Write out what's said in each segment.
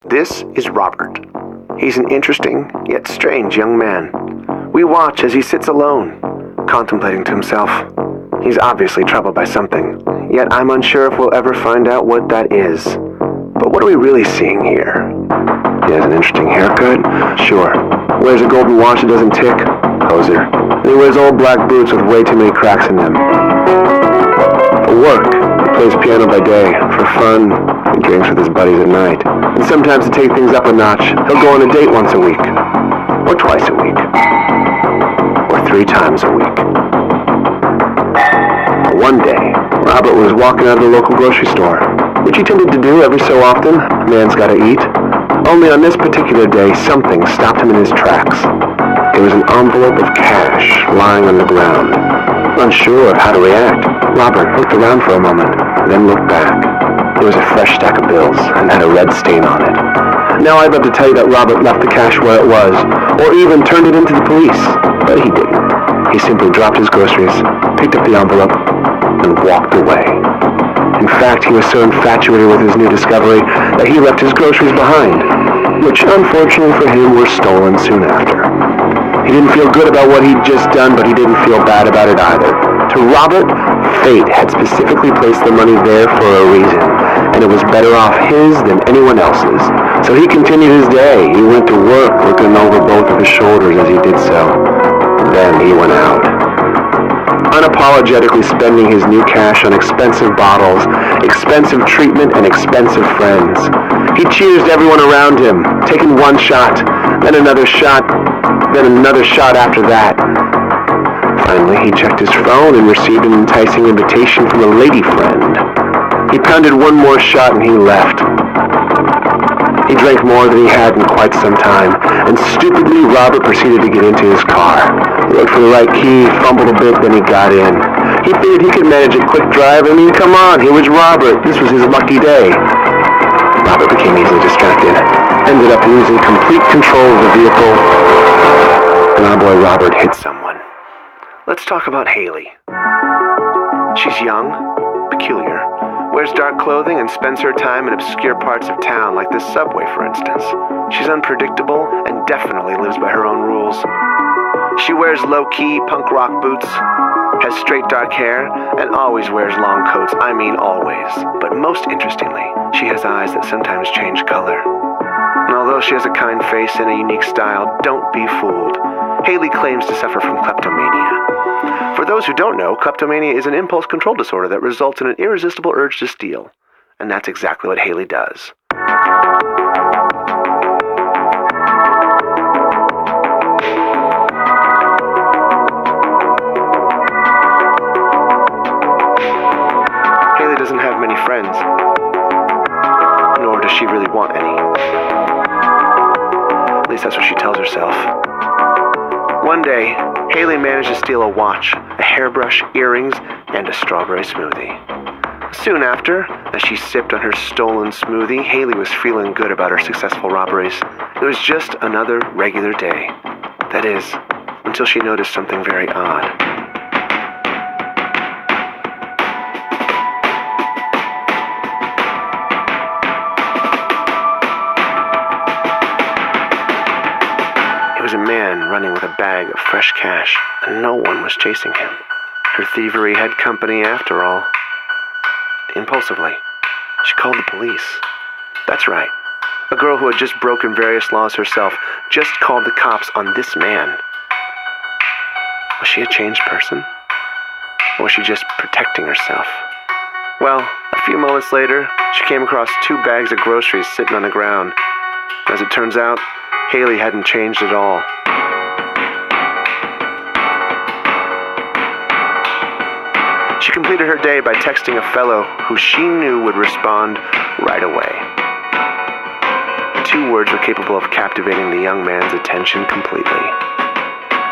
This is Robert. He's an interesting, yet strange young man. We watch as he sits alone, contemplating to himself. He's obviously troubled by something, yet I'm unsure if we'll ever find out what that is. But what are we really seeing here? He has an interesting haircut? Sure. Wears a golden watch that doesn't tick? Poser. And he wears old black boots with way too many cracks in them. For work, he plays piano by day. For fun, he drinks with his buddies at night. And sometimes to take things up a notch, he'll go on a date once a week. Or twice a week. Or 3 times a week. One day, Robert was walking out of the local grocery store, which he tended to do every so often. A man's gotta eat. Only on this particular day, something stopped him in his tracks. There was an envelope of cash lying on the ground. Unsure of how to react, Robert looked around for a moment, then looked back. There was a fresh stack of bills and had a red stain on it. Now I'd love to tell you that Robert left the cash where it was, or even turned it into the police, but he didn't. He simply dropped his groceries, picked up the envelope, and walked away. In fact, he was so infatuated with his new discovery that he left his groceries behind, which unfortunately for him were stolen soon after. He didn't feel good about what he'd just done, but he didn't feel bad about it either. To Robert, fate had specifically placed the money there for a reason, and it was better off his than anyone else's. So he continued his day. He went to work, looking over both of his shoulders as he did so. Then he went out, unapologetically spending his new cash on expensive bottles, expensive treatment, and expensive friends. He cheersed everyone around him, taking one shot, then another shot, then another shot after that. Finally, he checked his phone and received an enticing invitation from a lady friend. He pounded one more shot and he left. He drank more than he had in quite some time, and stupidly, Robert proceeded to get into his car. He looked for the right key, fumbled a bit, then he got in. He figured he could manage a quick drive. I mean, come on, he was Robert. This was his lucky day. Robert became easily distracted, ended up losing complete control of the vehicle, and our boy Robert hit someone. Let's talk about Haley. She's young, peculiar, wears dark clothing and spends her time in obscure parts of town, like this subway, for instance. She's unpredictable and definitely lives by her own rules. She wears low-key punk rock boots, has straight dark hair, and always wears long coats. I mean always. But most interestingly, she has eyes that sometimes change color. And although she has a kind face and a unique style, don't be fooled. Haley claims to suffer from kleptomania. For those who don't know, kleptomania is an impulse control disorder that results in an irresistible urge to steal. And that's exactly what Haley does. Haley doesn't have many friends, nor does she really want any. At least that's what she tells herself. One day, Haley managed to steal a watch, a hairbrush, earrings, and a strawberry smoothie. Soon after, as she sipped on her stolen smoothie, Haley was feeling good about her successful robberies. It was just another regular day. That is, until she noticed something very odd. It was a man running with a bag of fresh cash, and no one was chasing him. Her thievery had company after all. Impulsively, she called the police. That's right. A girl who had just broken various laws herself just called the cops on this man. Was she a changed person? Or was she just protecting herself? Well, a few moments later, she came across 2 bags of groceries sitting on the ground. As it turns out, Haley hadn't changed at all. She completed her day by texting a fellow who she knew would respond right away. The 2 words were capable of captivating the young man's attention completely.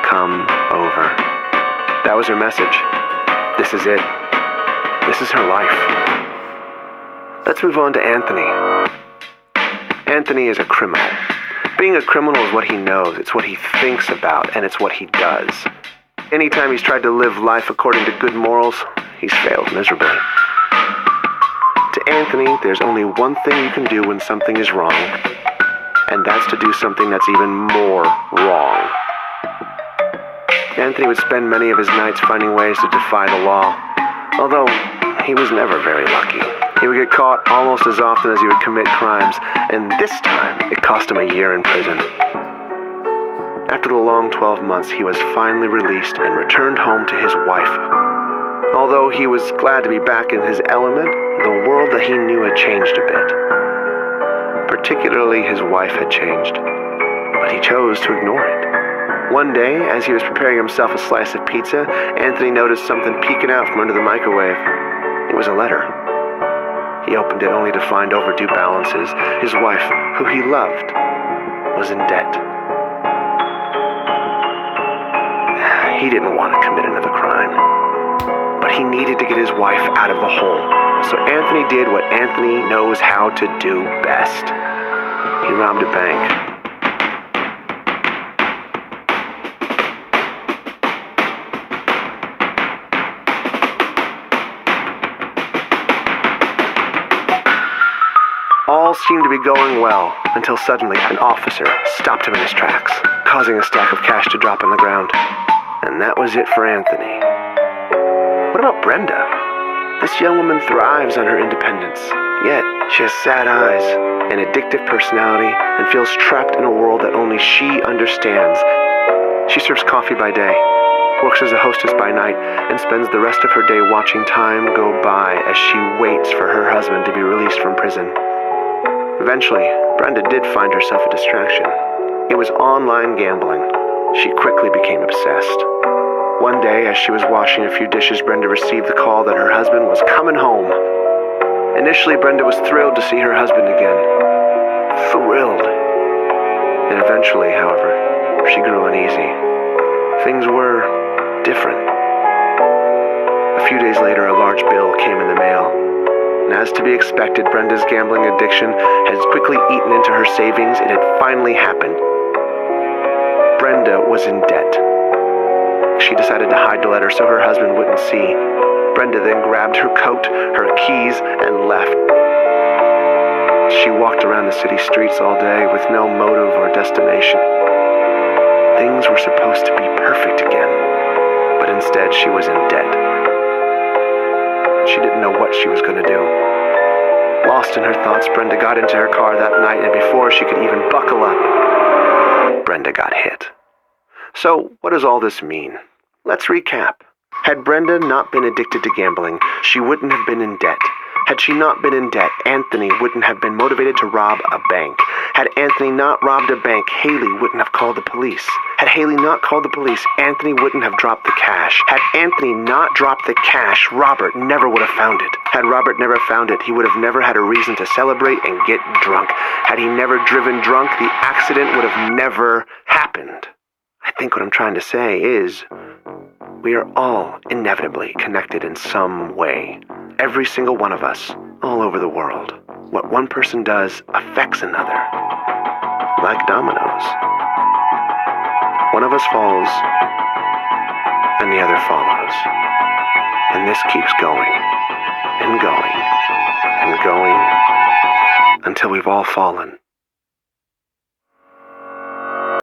Come over. That was her message. This is it. This is her life. Let's move on to Anthony. Anthony is a criminal. Being a criminal is what he knows, it's what he thinks about, and it's what he does. Anytime he's tried to live life according to good morals, he's failed miserably. To Anthony, there's only one thing you can do when something is wrong, and that's to do something that's even more wrong. Anthony would spend many of his nights finding ways to defy the law, although he was never very lucky. He would get caught almost as often as he would commit crimes, and this time it cost him a year in prison. After the long 12 months, he was finally released and returned home to his wife. Although he was glad to be back in his element, the world that he knew had changed a bit. Particularly his wife had changed, but he chose to ignore it. One day, as he was preparing himself a slice of pizza, Anthony noticed something peeking out from under the microwave. It was a letter. He opened it only to find overdue balances. His wife, who he loved, was in debt. He didn't want to commit another crime, but he needed to get his wife out of the hole. So Anthony did what Anthony knows how to do best. He robbed a bank. All seemed to be going well until suddenly an officer stopped him in his tracks, causing a stack of cash to drop on the ground. And that was it for Anthony. What about Brenda? This young woman thrives on her independence, yet she has sad eyes, an addictive personality, and feels trapped in a world that only she understands. She serves coffee by day, works as a hostess by night, and spends the rest of her day watching time go by as she waits for her husband to be released from prison. Eventually, Brenda did find herself a distraction. It was online gambling. She quickly became obsessed. One day, as she was washing a few dishes, Brenda received the call that her husband was coming home. Initially, Brenda was thrilled to see her husband again. Thrilled. And eventually, however, she grew uneasy. Things were different. A few days later, a large bill came in the mail. And as to be expected, Brenda's gambling addiction had quickly eaten into her savings. It had finally happened. Brenda was in debt. She decided to hide the letter so her husband wouldn't see. Brenda then grabbed her coat, her keys, and left. She walked around the city streets all day with no motive or destination. Things were supposed to be perfect again, but instead she was in debt. She didn't know what she was going to do. Lost in her thoughts, Brenda got into her car that night, and before she could even buckle up, Brenda got hit. So, what does all this mean? Let's recap. Had Brenda not been addicted to gambling, she wouldn't have been in debt. Had she not been in debt, Anthony wouldn't have been motivated to rob a bank. Had Anthony not robbed a bank, Haley wouldn't have called the police. Had Haley not called the police, Anthony wouldn't have dropped the cash. Had Anthony not dropped the cash, Robert never would have found it. Had Robert never found it, he would have never had a reason to celebrate and get drunk. Had he never driven drunk, the accident would have never happened. I think what I'm trying to say is, we are all inevitably connected in some way. Every single one of us, all over the world. What one person does affects another. Like dominoes. One of us falls, and the other follows. And this keeps going, and going, and going, until we've all fallen.